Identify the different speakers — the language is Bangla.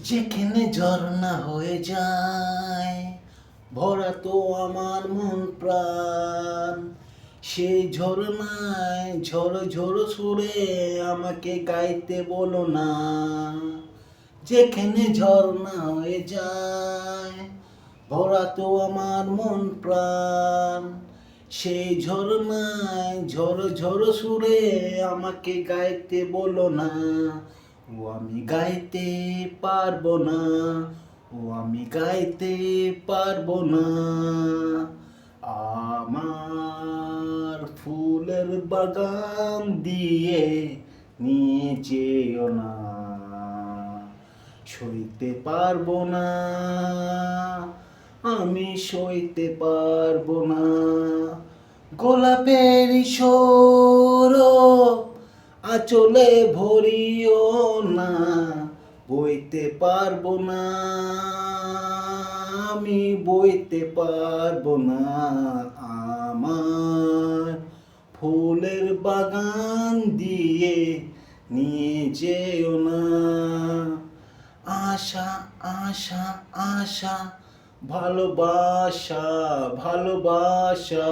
Speaker 1: যেখানে ঝর্ণা হয়ে যায় ভরা তো আমার মন প্রাণ, সেই ঝর্ণায় ঝড়ো ঝড়ো সুরে আমাকে গাইতে বলো না। যেখানে ঝর্ণা হয়ে যায় ভরা তো আমার মন প্রাণ, সেই ঝর্ণায় ঝড়ো ঝড়ো সুরে আমাকে গাইতে বলো না। ও আমি গাইতে পারবো না, ও আমি গাইতে পারবো না। আমার ফুলের বাগান দিয়ে নিয়ে যেও না, সইতে পারবো না, আমি সইতে পারবো না। গোলাপের সৌরভ আঁচলে ভরিও না, বইতে পারবো না, আমি বইতে পারবো না। আমার ফুলের বাগান দিয়ে নিয়ে যেও না। আশা আশা আশা ভালোবাসা ভালোবাসা।